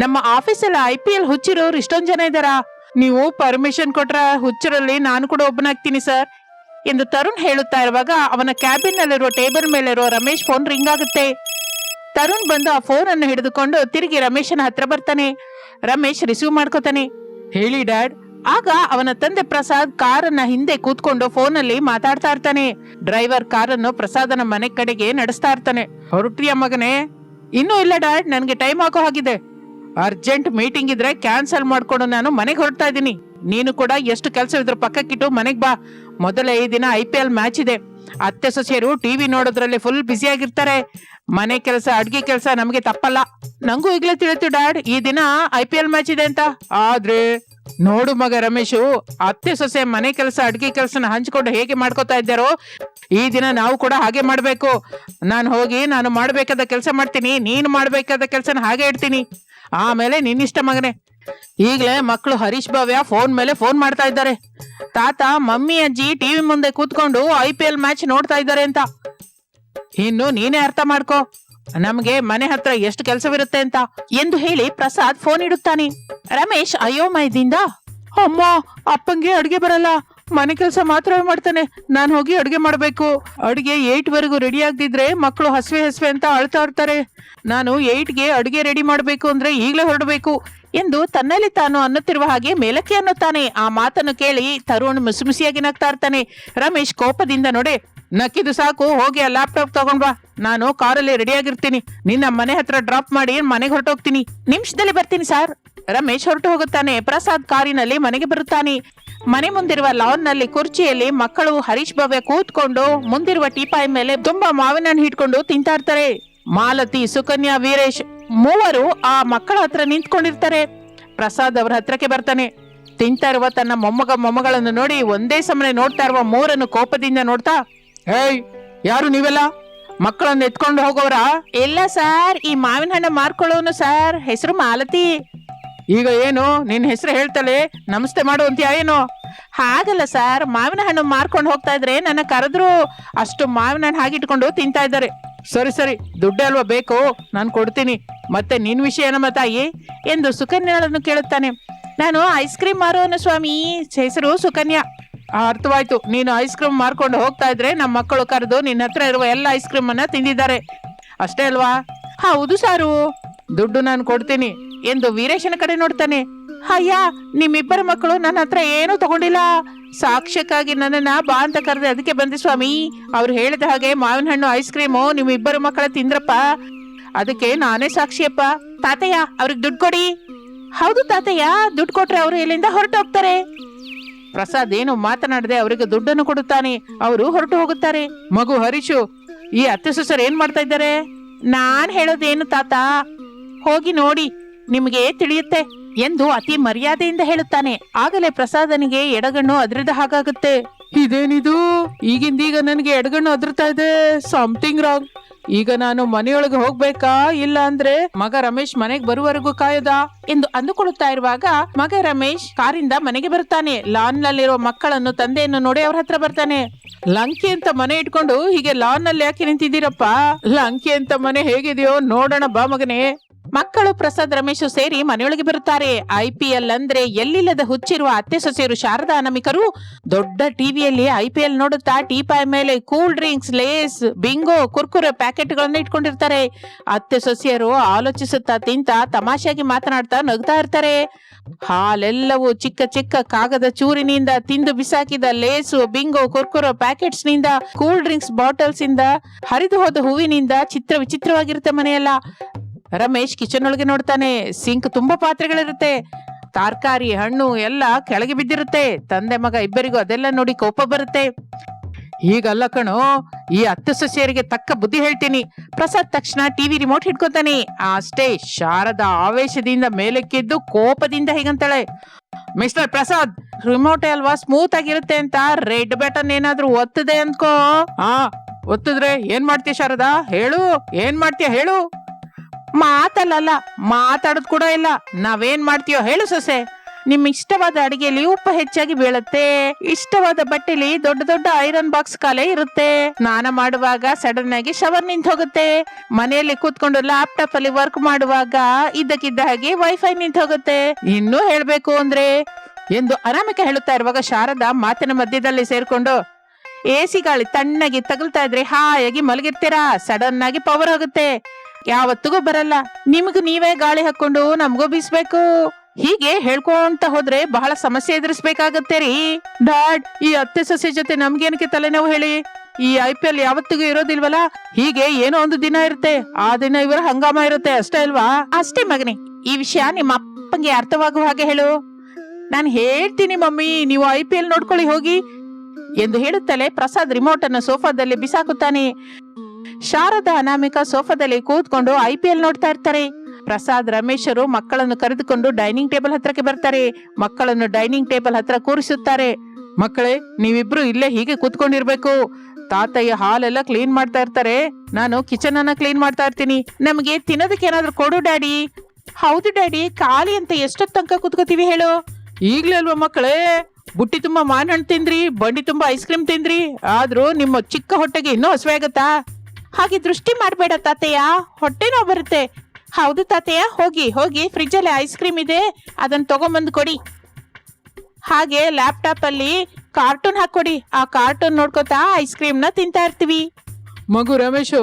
ನಮ್ಮ ಆಫೀಸಲ್ಲಿ IPL ಹುಚ್ಚಿರೋರು ಇಷ್ಟೊಂದ್ ಜನ ಇದ್ದಾರಾ? ನೀವು ಪರ್ಮಿಷನ್ ಕೊಟ್ರ ಹುಚ್ಚರಲ್ಲಿ ನಾನು ಕೂಡ ಒಬ್ಬನಾಗ್ತೀನಿ ಸರ್ ಎಂದು ತರುಣ್ ಹೇಳುತ್ತಾ ಇರುವಾಗ ಅವನ ಕ್ಯಾಬಿನ್ ನಲ್ಲಿರುವ ಟೇಬಲ್ ಮೇಲಿರುವ ರಮೇಶ್ ಫೋನ್ ರಿಂಗ್ ಆಗುತ್ತೆ. ತರುಣ್ ಬಂದು ಆ ಫೋನ್ ಅನ್ನು ಹಿಡಿದುಕೊಂಡು ತಿರುಗಿ ರಮೇಶನ ಹತ್ರ ಬರ್ತಾನೆ. ರಮೇಶ್ ರಿಸೀವ್ ಮಾಡ್ಕೋತಾನೆ. ಹೇಳಿ ಡ್ಯಾಡ್. ಆಗ ಅವನ ತಂದೆ ಪ್ರಸಾದ್ ಕಾರನ್ನ ಹಿಂದೆ ಕೂತ್ಕೊಂಡು ಫೋನಲ್ಲಿ ಮಾತಾಡ್ತಾ ಇರ್ತಾನೆ. ಡ್ರೈವರ್ ಕಾರನ್ನು ಪ್ರಸಾದನ ಮನೆ ಕಡೆಗೆ ನಡೆಸ್ತಾ ಇರ್ತಾನೆ. ಹೊರಟ್ರಿಯ ಮಗನೇ? ಇನ್ನೂ ಇಲ್ಲ ಡ್ಯಾಡ್, ನನ್ಗೆ ಟೈಮ್ ಆಗೋ ಹಾಗಿದೆ. ಅರ್ಜೆಂಟ್ ಮೀಟಿಂಗ್ ಇದ್ರೆ ಕ್ಯಾನ್ಸಲ್ ಮಾಡ್ಕೊಂಡು ನಾನು ಮನೆಗೆ ಹೊರಡ್ತಾ ಇದ್ದೀನಿ. ನೀನು ಕೂಡ ಎಷ್ಟು ಕೆಲಸವಿದ್ರು ಪಕ್ಕಕ್ಕಿಟ್ಟು ಮನೆಗ್ ಬಾ. ಮೊದಲ ಈ ದಿನ IPL ಮ್ಯಾಚ್ ಇದೆ. ಅತ್ತೆ ಸೊಸೆಯರು ಟಿವಿ ನೋಡೋದ್ರಲ್ಲಿ ಫುಲ್ ಬ್ಯುಸಿ ಆಗಿರ್ತಾರೆ. ಮನೆ ಕೆಲಸ ಅಡ್ಗೆ ಕೆಲಸ ನಮಗೆ ತಪ್ಪಲ್ಲ. ನಂಗೂ ಈಗಲೇ ತಿಳಿತು ಡ್ಯಾಡ್, ಈ ದಿನ IPL ಮ್ಯಾಚ್ ಇದೆ ಅಂತ. ಆದ್ರೆ ನೋಡು ಮಗ ರಮೇಶು, ಅತ್ತೆ ಸೊಸೆ ಮನೆ ಕೆಲಸ ಅಡ್ಗೆ ಕೆಲಸನ ಹಂಚ್ಕೊಂಡು ಹೇಗೆ ಮಾಡ್ಕೋತಾ ಇದ್ದಾರೋ ಈ ದಿನ ನಾವು ಕೂಡ ಹಾಗೆ ಮಾಡ್ಬೇಕು. ನಾನು ಮಾಡ್ಬೇಕಾದ ಕೆಲಸ ಮಾಡ್ತೀನಿ, ನೀನು ಮಾಡ್ಬೇಕಾದ ಕೆಲಸನ ಹಾಗೆ ಇಡ್ತೀನಿ. ಆಮೇಲೆ ನಿನ್ನಿಷ್ಟ ಮಗನೇ. ಈಗಲೇ ಮಕ್ಕಳು ಹರೀಶ್ ಭವ್ಯ ಫೋನ್ ಮೇಲೆ ಫೋನ್ ಮಾಡ್ತಾ ಇದ್ದಾರೆ. ತಾತ, ಮಮ್ಮಿ, ಅಜ್ಜಿ ಟಿವಿ ಮುಂದೆ ಕೂತ್ಕೊಂಡು IPL ಮ್ಯಾಚ್ ನೋಡ್ತಾ ಇದ್ದಾರೆ ಅಂತ. ಇನ್ನು ನೀನೇ ಅರ್ಥ ಮಾಡ್ಕೋ ನಮ್ಗೆ ಮನೆ ಹತ್ರ ಎಷ್ಟು ಕೆಲಸವಿರುತ್ತೆ ಅಂತ ಎಂದು ಹೇಳಿ ಪ್ರಸಾದ್ ಫೋನ್ ಇಡುತ್ತಾನೆ. ರಮೇಶ್ ಅಯೋಮಯದಿಂದ, ಅಮ್ಮ, ಅಪ್ಪಂಗೆ ಅಡ್ಗೆ ಬರಲ್ಲ, ಮನೆ ಕೆಲಸ ಮಾತ್ರ ಮಾಡ್ತಾನೆ. ನಾನು ಹೋಗಿ ಅಡ್ಗೆ ಮಾಡ್ಬೇಕು. ಅಡ್ಗೆ 8 ವರೆಗೂ ರೆಡಿ ಆಗದಿದ್ರೆ ಮಕ್ಕಳು ಹಸ್ವೆ ಅಂತ ಅಳ್ತಾ ಇರ್ತಾರೆ. ನಾನು 8ಗೆ ಅಡ್ಗೆ ರೆಡಿ ಮಾಡ್ಬೇಕು ಅಂದ್ರೆ ಈಗ್ಲೇ ಹೊರಡಬೇಕು ಎಂದು ತನ್ನಲ್ಲಿ ತಾನು ಅನ್ನುತ್ತಿರುವ ಹಾಗೆ ಮೇಲಕ್ಕೆ ಅನ್ನುತ್ತಾನೆ. ಆ ಮಾತನ್ನು ಕೇಳಿ ತರುಣ್ ಮುಸಿಯಾಗಿ ನಗ್ತಾ ಇರ್ತಾನೆ. ರಮೇಶ್ ಕೋಪದಿಂದ, ನೋಡಿ, ನಕ್ಕಿದು ಸಾಕು, ಹೋಗಿ ಆ ಲ್ಯಾಪ್ಟಾಪ್ ತಗೊಂಡ್ ಬಾ. ನಾನು ಕಾರಲ್ಲಿ ರೆಡಿ ಆಗಿರ್ತೀನಿ. ನಿನ್ನ ಮನೆ ಹತ್ರ ಡ್ರಾಪ್ ಮಾಡಿ ಮನೆಗೆ ಹೊರಟೋಗ್ತೀನಿ. ನಿಮಿಷದಲ್ಲಿ ಬರ್ತೀನಿ ಸರ್. ರಮೇಶ್ ಹೊರಟು ಹೋಗುತ್ತಾನೆ. ಪ್ರಸಾದ್ ಕಾರಿನಲ್ಲಿ ಮನೆಗೆ ಬರುತ್ತಾನೆ. ಮನೆ ಮುಂದಿರುವ ಲಾನ್ ನಲ್ಲಿ ಕುರ್ಚಿಯಲ್ಲಿ ಮಕ್ಕಳು ಹರೀಶ್ ಭವ್ಯ ಕೂತ್ಕೊಂಡು ಮುಂದಿರುವ ಟೀಪಾಯಿ ಮೇಲೆ ತುಂಬಾ ಮಾವಿನ ಹಣ್ಣು ಹಿಡ್ಕೊಂಡು ತಿಂತಾ ಇರ್ತಾರೆ. ಮಾಲತಿ, ಸುಕನ್ಯಾ, ವೀರೇಶ್ ಮೂವರು ಆ ಮಕ್ಕಳ ಹತ್ರ ನಿಂತ್ಕೊಂಡಿರ್ತಾರೆ. ಪ್ರಸಾದ್ ಅವರ ಹತ್ರಕ್ಕೆ ಬರ್ತಾನೆ. ತಿಂತಾ ಇರುವ ತನ್ನ ಮೊಮ್ಮಗಳನ್ನು ನೋಡಿ ಒಂದೇ ಸಮನೆ ನೋಡ್ತಾ ಇರುವ ಮೂರನ್ನು ಕೋಪದಿಂದ ನೋಡ್ತಾ, ಹೇಯ್, ಯಾರು ನೀವೆಲ್ಲ? ಮಕ್ಕಳನ್ನು ಎತ್ಕೊಂಡು ಹೋಗೋರಾ? ಇಲ್ಲ ಸರ್, ಈ ಮಾವಿನ ಹಣ್ಣು ಮಾರ್ಕೊಳ್ಳೋನು ಸರ್, ಹೆಸರು ಮಾಲತಿ. ಈಗ ಏನು ನಿನ್ ಹೆಸರು ಹೇಳ್ತಲೆ ನಮಸ್ತೆ ಮಾಡು ಅಂತೀಯ ಏನು? ಹಾಗಲ್ಲ ಸರ್, ಮಾವಿನ ಹಣ್ಣು ಮಾರ್ಕೊಂಡು ಹೋಗ್ತಾ ಇದ್ರೆ ನನ್ನ ಕರೆದ್ರು. ಅಷ್ಟು ಮಾವಿನ ಹಣ್ಣು ಹಾಗಿಟ್ಕೊಂಡು ತಿಂತಾ ಇದ್ದಾರೆ. ಸರಿ, ದುಡ್ಡೇ ಅಲ್ವಾ ಬೇಕು, ನಾನು ಕೊಡ್ತೀನಿ. ಮತ್ತೆ ನಿನ್ ವಿಷಯ ಏನಮ್ಮ ತಾಯಿ ಎಂದು ಸುಕನ್ಯಾಳನ್ನು ಕೇಳುತ್ತಾನೆ. ನಾನು ಐಸ್ ಕ್ರೀಮ್ ಮಾರೋನು ಸ್ವಾಮಿ, ಹೆಸರು ಸುಕನ್ಯಾ. ಅರ್ಥವಾಯ್ತು, ನೀನು ಐಸ್ ಕ್ರೀಮ್ ಮಾರ್ಕೊಂಡು ಹೋಗ್ತಾ ಇದ್ರೆ ನಮ್ಮ ಮಕ್ಕಳು ಕರೆದು ನಿನ್ನ ಹತ್ರ ಇರುವ ಎಲ್ಲ ಐಸ್ ಕ್ರೀಮ್ ಅನ್ನ ತಿಂದಿದ್ದಾರೆ ಅಷ್ಟೇ ಅಲ್ವಾ? ಹೌದು ಸಾರು, ದುಡ್ಡು ನಾನು ಕೊಡ್ತೀನಿ ಎಂದು ವೀರೇಶನ ಕಡೆ ನೋಡ್ತಾನೆ. ಅಯ್ಯ, ನಿಮ್ಮಿಬ್ಬರ ಮಕ್ಕಳು ನನ್ನ ಹತ್ರ ಏನೂ ತಗೊಂಡಿಲ್ಲ. ಸಾಕ್ಷ್ಯಕ್ಕಾಗಿ ನನ್ನನ್ನ ಬಾ ಅಂತ ಕರೆದೆ, ಅದಕ್ಕೆ ಬಂದೆ ಸ್ವಾಮಿ. ಅವ್ರು ಹೇಳಿದ ಹಾಗೆ ಮಾವಿನ ಹಣ್ಣು ಐಸ್ ಕ್ರೀಮು ನಿಮ್ಮಿಬ್ಬರು ಮಕ್ಕಳ ತಿಂದ್ರಪ್ಪ, ಅದಕ್ಕೆ ನಾನೇ ಸಾಕ್ಷಿಯಪ್ಪ. ತಾತಯ್ಯ, ಅವ್ರಿಗೆ ದುಡ್ಡು ಕೊಡಿ. ಹೌದು ತಾತಯ್ಯ, ದುಡ್ಡು ಕೊಟ್ರೆ ಅವರು ಎಲ್ಲಿಂದ ಹೊರಟು ಹೋಗ್ತಾರೆ. ಪ್ರಸಾದ್ ಏನು ಮಾತನಾಡದೆ ಅವರಿಗೆ ದುಡ್ಡನ್ನು ಕೊಡುತ್ತಾನೆ. ಅವರು ಹೊರಟು ಹೋಗುತ್ತಾರೆ. ಮಗು ಹರೀಶು, ಈ ಅತ್ತೆ ಸೊಸರು ಏನ್ ಮಾಡ್ತಾ ಇದ್ದಾರೆ? ನಾನ್ ಹೇಳೋದೇನು ತಾತ, ಹೋಗಿ ನೋಡಿ, ನಿಮಗೆ ತಿಳಿಯುತ್ತೆ ಎಂದು ಅತಿ ಮರ್ಯಾದೆಯಿಂದ ಹೇಳುತ್ತಾನೆ. ಆಗಲೇ ಪ್ರಸಾದನಿಗೆ ಎಡಗಣ್ಣು ಅದ್ರದ ಹಾಗಾಗುತ್ತೆ. ಇದೇನಿದು, ಈಗಿಂದೀಗ ನನಗೆ ಎಡಗಣ್ಣು ಅದ್ರತಾ ಇದೆ. Something wrong. ಈಗ ನಾನು ಮನೆಯೊಳಗೆ ಹೋಗ್ಬೇಕಾ, ಇಲ್ಲ ಅಂದ್ರೆ ಮಗ ರಮೇಶ್ ಮನೆಗೆ ಬರುವವರೆಗೂ ಕಾಯದ ಎಂದು ಅಂದುಕೊಳ್ಳುತ್ತಾ ಇರುವಾಗ ಮಗ ರಮೇಶ್ ಕಾರಿಂದ ಮನೆಗೆ ಬರುತ್ತಾನೆ. ಲಾನ್ ನಲ್ಲಿರುವ ಮಕ್ಕಳನ್ನು, ತಂದೆಯನ್ನು ನೋಡಿ ಅವ್ರ ಹತ್ರ ಬರ್ತಾನೆ. ಲಂಕಿ ಅಂತ ಮನೆ ಇಟ್ಕೊಂಡು ಹೀಗೆ ಲಾನ್ ನಲ್ಲಿ ಯಾಕೆ ನಿಂತಿದ್ದೀರಪ್ಪ? ಲಂಕಿ ಅಂತ ಮನೆ ಹೇಗಿದೆಯೋ ನೋಡೋಣ ಬಾ ಮಗನೇ. ಮಕ್ಕಳು ಪ್ರಸಾದ್ ರಮೇಶ್ ಸೇರಿ ಮನೆಯೊಳಗೆ ಬರುತ್ತಾರೆ. IPL ಅಂದ್ರೆ ಎಲ್ಲಿಲ್ಲದ ಹುಚ್ಚಿರುವ ಅತ್ತೆ ಸೊಸೆಯರು ಶಾರದಾ ಅನಾಮಿಕರು ದೊಡ್ಡ ಟಿವಿಯಲ್ಲಿ IPL ನೋಡುತ್ತಾ ಟೀಪಾಯ್ ಮೇಲೆ cool drinks, Lay's, Bingo, Kurkure ಪ್ಯಾಕೆಟ್ಗಳನ್ನ ಇಟ್ಕೊಂಡಿರ್ತಾರೆ. ಅತ್ತೆ ಸೊಸೆಯರು ಆಲೋಚಿಸುತ್ತಾ ತಿಂತ ತಮಾಷೆಯಾಗಿ ಮಾತನಾಡ್ತಾ ನಗ್ತಾ ಇರ್ತಾರೆ. ಹಾಲೆಲ್ಲವೂ ಚಿಕ್ಕ ಚಿಕ್ಕ ಕಾಗದ ಚೂರಿನಿಂದ, ತಿಂದು ಬಿಸಾಕಿದ ಲೇಸು, ಬಿಂಗೋ, ಕುರ್ಕುರೆ ಪ್ಯಾಕೆಟ್ಸ್ ನಿಂದ, ಕೂಲ್ ಡ್ರಿಂಕ್ಸ್ ಬಾಟಲ್ಸ್ ಇಂದ, ಹರಿದು ಹೋದ ಹೂವಿನಿಂದ ವಿಚಿತ್ರವಾಗಿರುತ್ತೆ ಮನೆಯಲ್ಲ. ರಮೇಶ್ ಕಿಚನ್ ಒಳಗೆ ನೋಡ್ತಾನೆ. ಸಿಂಕ್ ತುಂಬಾ ಪಾತ್ರೆಗಳಿರುತ್ತೆ. ತರಕಾರಿ, ಹಣ್ಣು ಎಲ್ಲ ಕೆಳಗೆ ಬಿದ್ದಿರುತ್ತೆ. ತಂದೆ ಮಗ ಇಬ್ಬರಿಗೂ ಅದೆಲ್ಲ ನೋಡಿ ಕೋಪ ಬರುತ್ತೆ. ಹೀಗಲ್ಲ ಕಣೋ, ಈ ಅತ್ತೆ ಸೊಸೆಯರಿಗೆ ತಕ್ಕ ಬುದ್ಧಿ ಹೇಳ್ತೀನಿ. ಪ್ರಸಾದ್ ತಕ್ಷಣ ಟಿವಿ ರಿಮೋಟ್ ಹಿಡ್ಕೊತಾನೆ. ಅಷ್ಟೇ, ಶಾರದಾ ಆವೇಶದಿಂದ ಮೇಲಕ್ಕೆದ್ದು ಕೋಪದಿಂದ ಹೀಗಂತಾಳೆ, ಮಿಸ್ಟರ್ ಪ್ರಸಾದ್, ರಿಮೋಟ್ ಅಲ್ವಾ ಸ್ಮೂತ್ ಆಗಿರುತ್ತೆ ಅಂತ ರೆಡ್ ಬಟನ್ ಏನಾದ್ರೂ ಒತ್ತದೆ ಅನ್ಕೋ. ಒತ್ತಿದ್ರೆ ಏನ್ ಮಾಡ್ತೀಯ ಶಾರದಾ? ಹೇಳು, ಏನ್ ಮಾಡ್ತೀಯ ಹೇಳು. ಮಾತಲ್ಲ, ಮಾತಾಡೋದ್ ಕೂಡ ಇಲ್ಲ. ನಾವೇನ್ ಮಾಡ್ತೀಯೋ ಹೇಳು ಸೊಸೆ. ನಿಮ್ ಇಷ್ಟವಾದ ಅಡಿಗೆಯಲ್ಲಿ ಉಪ್ಪು ಹೆಚ್ಚಾಗಿ ಬೀಳುತ್ತೆ, ಇಷ್ಟವಾದ ಬಟ್ಟೆಲಿ ದೊಡ್ಡ ದೊಡ್ಡ ಐರನ್ ಬಾಕ್ಸ್ ಕಾಲೇ ಇರುತ್ತೆ, ಸ್ನಾನ ಮಾಡುವಾಗ ಸಡನ್ ಆಗಿ ಶವರ್ ನಿಂತು ಹೋಗುತ್ತೆ, ಮನೆಯಲ್ಲಿ ಕೂತ್ಕೊಂಡು ಲ್ಯಾಪ್ಟಾಪ್ ಅಲ್ಲಿ ವರ್ಕ್ ಮಾಡುವಾಗ ಇದ್ದಕ್ಕಿದ್ದ ಹಾಗೆ ವೈಫೈ ನಿಂತು ಹೋಗುತ್ತೆ, ಇನ್ನೂ ಹೇಳ್ಬೇಕು ಅಂದ್ರೆ ಎಂದು ಅನಾಮಿಕ ಹೇಳುತ್ತಾ ಇರುವಾಗ ಶಾರದಾ ಮಾತಿನ ಮಧ್ಯದಲ್ಲಿ ಸೇರ್ಕೊಂಡು, ಎಸಿ ಗಾಳಿ ತಣ್ಣಗೆ ತಗಲ್ತಾ ಇದ್ರೆ ಹಾಯಾಗಿ ಮಲಗಿರ್ತೀರಾ, ಸಡನ್ ಆಗಿ ಪವರ್ ಹೋಗುತ್ತೆ, ಯಾವತ್ತಿಗೂ ಬರಲ್ಲ, ನಿಮಗೂ ನೀವೇ ಗಾಳಿ ಹಾಕೊಂಡು ನಮಗೂ ಬೀಸ್ಬೇಕು, ಹೀಗೆ ಹೇಳ್ಕೊಂತ ಹೋದ್ರೆ ಬಹಳ ಸಮಸ್ಯೆ ಎದುರಿಸ್ಬೇಕಾಗತ್ತೆ ರೀ. ಡ್ಯಾಡ್, ಈ ಅತ್ತೆ ಸೊಸೆ ಜೊತೆ ನಮ್ಗೇನಕ್ಕೆ ತಲೆನೋವು ಹೇಳಿ? ಈ IPL ಯಾವತ್ತಿಗೂ ಇರೋದಿಲ್ವಲ್ಲ, ಹೀಗೆ ಏನೋ ಒಂದು ದಿನ ಇರುತ್ತೆ, ಆ ದಿನ ಇವರ ಹಂಗಾಮ ಇರುತ್ತೆ, ಅಷ್ಟೇ ಅಲ್ವಾ? ಅಷ್ಟೇ ಮಗನೇ, ಈ ವಿಷಯ ನಿಮ್ಮ ಅಪ್ಪಂಗೆ ಅರ್ಥವಾಗುವ ಹಾಗೆ ಹೇಳು. ನಾನು ಹೇಳ್ತೀನಿ ಮಮ್ಮಿ, ನೀವು IPL ನೋಡ್ಕೊಳ್ಳಿ ಹೋಗಿ ಎಂದು ಹೇಳುತ್ತಲೇ ಪ್ರಸಾದ್ ರಿಮೋಟ್ ಅನ್ನು ಸೋಫಾದಲ್ಲಿ ಬಿಸಾಕುತ್ತಾನೆ. ಶಾರದಾ ಅನಾಮಿಕಾ ಸೋಫಾದಲ್ಲಿ ಕೂತ್ಕೊಂಡು IPL ನೋಡ್ತಾ ಇರ್ತಾರೆ. ಪ್ರಸಾದ್ ರಮೇಶರು ಮಕ್ಕಳನ್ನು ಕರೆದುಕೊಂಡು ಡೈನಿಂಗ್ ಟೇಬಲ್ ಹತ್ರಕ್ಕೆ ಬರ್ತಾರೆ. ಮಕ್ಕಳನ್ನು ಡೈನಿಂಗ್ ಟೇಬಲ್ ಹತ್ರ ಕೂರಿಸುತ್ತಾರೆ. ಮಕ್ಕಳೇ, ನೀವಿಬ್ರು ಇಲ್ಲೇ ಹೀಗೆ ಕೂತ್ಕೊಂಡಿರ್ಬೇಕು. ತಾತಯ್ಯ ಹಾಲೆಲ್ಲ ಕ್ಲೀನ್ ಮಾಡ್ತಾ ಇರ್ತಾರೆ, ನಾನು ಕಿಚನ್ ಅನ್ನ ಕ್ಲೀನ್ ಮಾಡ್ತಾ ಇರ್ತೀನಿ. ನಮಗೆ ತಿನ್ನೋದಕ್ಕೆ ಏನಾದ್ರು ಕೊಡು ಡ್ಯಾಡಿ. ಹೌದು ಡ್ಯಾಡಿ, ಖಾಲಿ ಅಂತ ಎಷ್ಟೊತ್ತು ತನಕ ಕೂತ್ಕೋತೀವಿ ಹೇಳು? ಈಗ್ಲೇ ಅಲ್ವಾ ಮಕ್ಕಳೇ, ಬುಟ್ಟಿ ತುಂಬಾ ಮಾವಿನ ಹಣ್ಣು ತಿಂದ್ರಿ, ಬಂಡಿ ತುಂಬಾ ಐಸ್ ಕ್ರೀಮ್ ತಿಂದ್ರಿ, ಆದ್ರೂ ನಿಮ್ಮ ಚಿಕ್ಕ ಹೊಟ್ಟೆಗೆ ಇನ್ನೂ ಹಸಿವೆ ಆಗತ್ತಾ? ಹಾಗೆ ದೃಷ್ಟಿ ಮಾಡ್ಬೇಡ ತಾತಯ್ಯ, ಹೊಟ್ಟೆ ನೋವು ಬರುತ್ತೆ. ಹೌದು ತಾತಯ್ಯ, ಹೋಗಿ ಹೋಗಿ ಫ್ರಿಜ್ ಅಲ್ಲಿ ಐಸ್ ಕ್ರೀಮ್ ಇದೆ, ಅದನ್ನ ತಗೊಂಬಂದು ಕೊಡಿ. ಹಾಗೆ ಲ್ಯಾಪ್ಟಾಪ್ ಅಲ್ಲಿ ಕಾರ್ಟೂನ್ ಹಾಕೊಡಿ, ಆ ಕಾರ್ಟೂನ್ ನೋಡ್ಕೋತಾ ಐಸ್ ಕ್ರೀಮ್ ನ ತಿಂತಾ ಇರ್ತೀವಿ. ಮಗು ರಮೇಶು,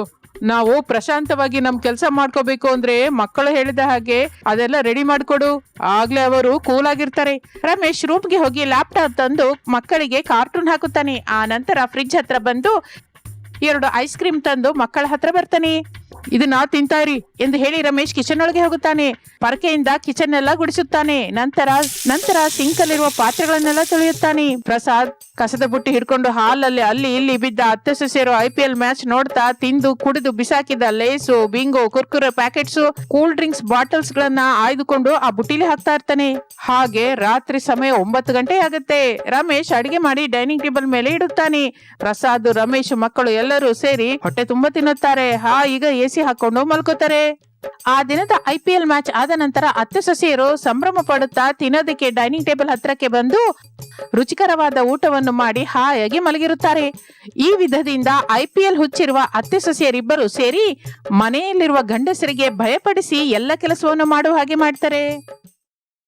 ನಾವು ಪ್ರಶಾಂತವಾಗಿ ನಮ್ ಕೆಲಸ ಮಾಡ್ಕೋಬೇಕು ಅಂದ್ರೆ ಮಕ್ಕಳು ಹೇಳಿದ ಹಾಗೆ ಅದೆಲ್ಲ ರೆಡಿ ಮಾಡ್ಕೊಡು, ಆಗ್ಲೇ ಅವರು ಕೂಲ್ ಆಗಿರ್ತಾರೆ. ರಮೇಶ್ ರೂಮ್ಗೆ ಹೋಗಿ ಲ್ಯಾಪ್ಟಾಪ್ ತಂದು ಮಕ್ಕಳಿಗೆ ಕಾರ್ಟೂನ್ ಹಾಕುತ್ತಾನೆ. ಆ ನಂತರ ಫ್ರಿಜ್ ಹತ್ರ ಬಂದು 2 ಐಸ್ ಕ್ರೀಮ್ ತಂದು ಮಕ್ಕಳ ಹತ್ರ ಬರ್ತಾನೆ. ಇದನ್ನ ತಿಂತಾ ಇರಿ ಎಂದು ಹೇಳಿ ರಮೇಶ್ ಕಿಚನ್ ಒಳಗೆ ಹೋಗುತ್ತಾನೆ. ಪರಕೆಯಿಂದ ಕಿಚನ್ ಎಲ್ಲ ಗುಡಿಸುತ್ತಾನೆ. ನಂತರ ಸಿಂಕ್ ಅಲ್ಲಿರುವ ಪಾತ್ರೆಗಳನ್ನೆಲ್ಲ ತೊಳೆಯುತ್ತಾನೆ. ಪ್ರಸಾದ್ ಕಸದ ಬುಟ್ಟಿ ಹಿಡ್ಕೊಂಡು ಹಾಲಲ್ಲಿ ಅಲ್ಲಿ ಇಲ್ಲಿ ಬಿದ್ದ ಅತ್ತೆ ಸೊಸೆಯರು IPL ಮ್ಯಾಚ್ ನೋಡ್ತಾ ತಿಂದು ಕುಡಿದು ಬಿಸಾಕಿದ ಲೇಸು, bingo, Kurkure packets, cool drinks bottles ಗಳನ್ನ ಆಯ್ದುಕೊಂಡು ಆ ಬುಟ್ಟಿಲಿ ಹಾಕ್ತಾ ಇರ್ತಾನೆ. ಹಾಗೆ ರಾತ್ರಿ ಸಮಯ 9 ಗಂಟೆ ಆಗುತ್ತೆ. ರಮೇಶ್ ಅಡಿಗೆ ಮಾಡಿ ಡೈನಿಂಗ್ ಟೇಬಲ್ ಮೇಲೆ ಇಡುತ್ತಾನೆ. ಪ್ರಸಾದ್, ರಮೇಶ್ ಮಕ್ಕಳು ಎಲ್ಲರೂ ಸೇರಿ ಹೊಟ್ಟೆ ತುಂಬಾ ತಿನ್ನುತ್ತಾರೆ. ಈಗ AC ಹಾಕೊಂಡು ಮಲ್ಕೋತಾರೆ. ಆ ದಿನದ IPL ಮ್ಯಾಚ್ ಆದ ನಂತರ ಅತ್ತೆ ಸೊಸೆಯರು ಸಂಭ್ರಮ ಪಡುತ್ತಾ ತಿನ್ನೋದಕ್ಕೆ ಡೈನಿಂಗ್ ಟೇಬಲ್ ಹತ್ರಕ್ಕೆ ಬಂದು ರುಚಿಕರವಾದ ಊಟವನ್ನು ಮಾಡಿ ಹಾಯಾಗಿ ಮಲಗಿರುತ್ತಾರೆ. ಈ ವಿಧದಿಂದ IPL ಹುಚ್ಚಿರುವ ಅತ್ತೆ ಸೊಸೆಯರಿಬ್ಬರು ಸೇರಿ ಮನೆಯಲ್ಲಿರುವ ಗಂಡಸರಿಗೆ ಭಯಪಡಿಸಿ ಎಲ್ಲ ಕೆಲಸವನ್ನು ಮಾಡುವ ಹಾಗೆ ಮಾಡ್ತಾರೆ.